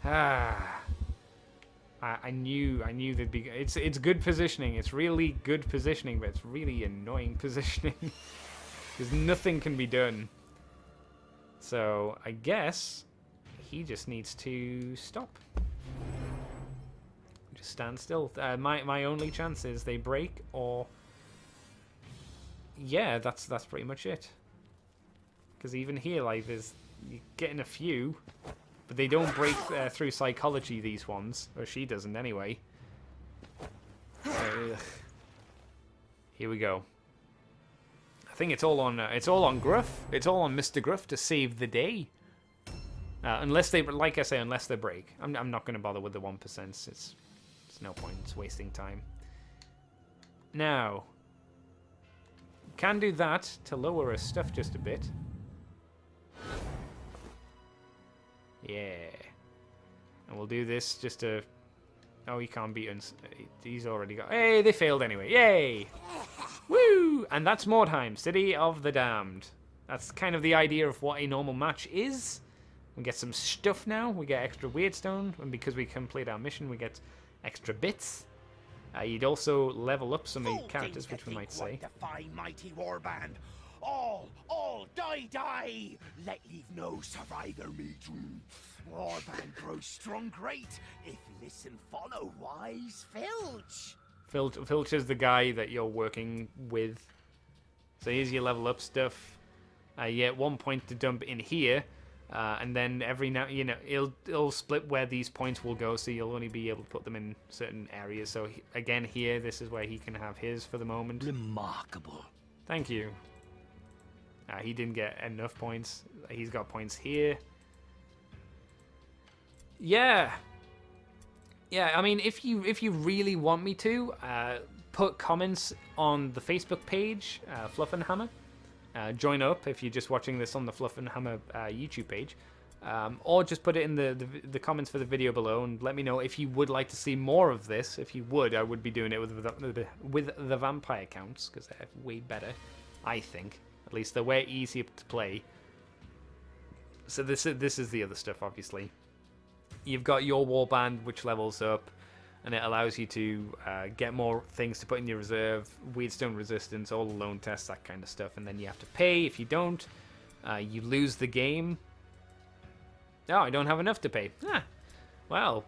Ah. I knew they'd be. It's good positioning. It's really good positioning, but it's really annoying positioning because nothing can be done. So I guess he just needs to stop. Just stand still. My only chance is they break, or yeah, that's pretty much it. Because even here, like, you're getting a few. But they don't break through psychology, these ones. Or she doesn't, anyway. Here we go. I think it's all on Gruff. It's all on Mr. Gruff to save the day. Unless they, like I say, unless they break. I'm not going to bother with the 1%. It's no point. It's wasting time. Now, can do that to lower her stuff just a bit. Yeah. And we'll do this just to... Oh, he can't beat us. He's already got... Hey, they failed anyway. Yay! Woo! And that's Mordheim, City of the Damned. That's kind of the idea of what a normal match is. We get some stuff now. We get extra Weirdstone. And because we complete our mission, we get extra bits. You'd also level up some of the characters, which we might say. Defy mighty warband. All, die! Let leave no survivor meet. Warband grows strong great, if listen follow wise Filch. Filch is the guy that you're working with. So here's your level up stuff. You get 1 point to dump in here. And then every now, it'll split where these points will go, so you'll only be able to put them in certain areas. So again, here, this is where he can have his for the moment. Remarkable. Thank you. He didn't get enough points. He's got points here. Yeah. I mean, if you really want me to, put comments on the Facebook page, Fluff and Hammer. Join up if you're just watching this on the Fluff and Hammer YouTube page, or just put it in the comments for the video below and let me know if you would like to see more of this. If you would, I would be doing it with the vampire counts, because they're way better, I think. At least they're way easier to play. So this is the other stuff, obviously. You've got your warband, which levels up, and it allows you to get more things to put in your reserve, Weirdstone resistance, all the lone tests, that kind of stuff. And then you have to pay. If you don't, you lose the game. Oh, I don't have enough to pay. Well,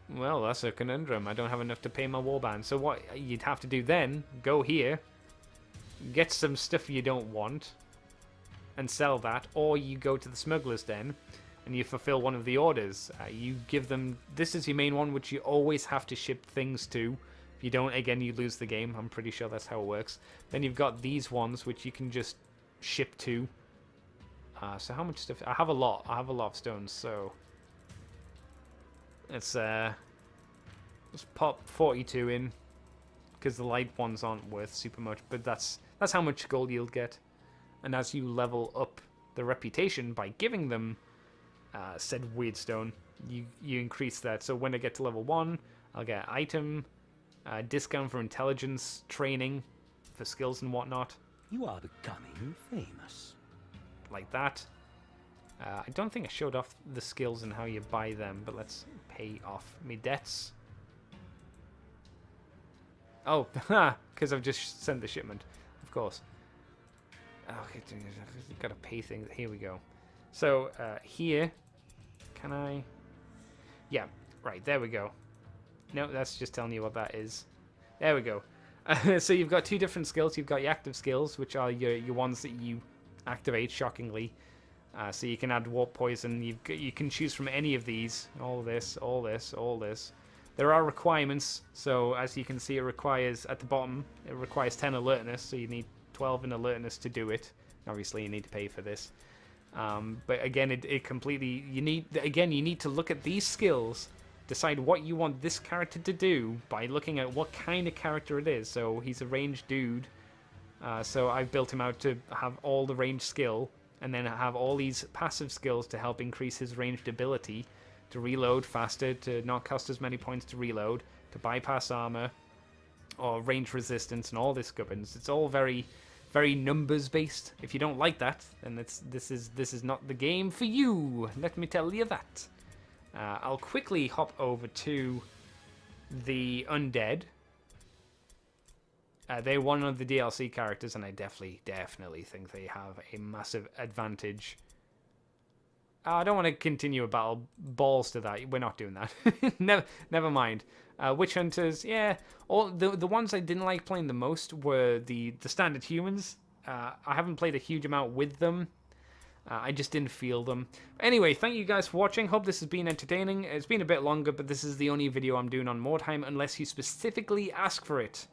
that's a conundrum. I don't have enough to pay my warband. So what you'd have to do then, go here, get some stuff you don't want, and sell that, or you go to the smuggler's den, and you fulfill one of the orders. You give them... This is your main one, which you always have to ship things to. If you don't, again, you lose the game. I'm pretty sure that's how it works. Then you've got these ones, which you can just ship to. So how much stuff... I have a lot. I have a lot of stones, so... Let's pop 42 in, because the light ones aren't worth super much, but that's how much gold you'll get. And as you level up the reputation by giving them said Weirdstone, you increase that. So when I get to level 1, I'll get item, discount for intelligence, training, for skills and whatnot. You are becoming famous. Like that. I don't think I showed off the skills and how you buy them, but let's pay off me debts. Oh, because I've just sent the shipment, of course. Okay, gotta pay things. Here we go. So, here, can I... Yeah, right, there we go. No, that's just telling you what that is. There we go. So you've got two different skills. You've got your active skills, which are your ones that you activate, shockingly. So you can add warp poison. You can choose from any of these. All this, all this, all this. There are requirements. So as you can see, it requires, at the bottom, it requires 10 alertness. So you need 12 in alertness to do it. Obviously, you need to pay for this. But again, it completely... You need to look at these skills, decide what you want this character to do by looking at what kind of character it is. So he's a ranged dude. So I've built him out to have all the ranged skill, and then have all these passive skills to help increase his ranged ability, to reload faster, to not cost as many points to reload, to bypass armor, or range resistance, and all this gubbins. It's all very, very numbers based. If you don't like that, then this is not the game for you. Let me tell you that. I'll quickly hop over to the undead. They're one of the DLC characters, and I definitely think they have a massive advantage. I don't want to continue a battle. Balls to that. We're not doing that. Never mind. Witch Hunters, yeah. All the ones I didn't like playing the most were the standard humans. I haven't played a huge amount with them. I just didn't feel them. Anyway, thank you guys for watching. Hope this has been entertaining. It's been a bit longer, but this is the only video I'm doing on Mordheim unless you specifically ask for it.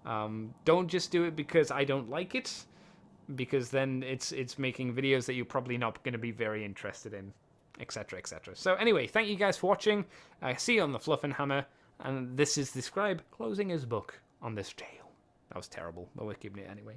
Don't just do it because I don't like it, because then it's making videos that you're probably not going to be very interested in, etc, etc. So anyway, thank you guys for watching. See you on the Fluff and Hammer, and this is the scribe closing his book on this tale. That was terrible, but we're keeping it anyway.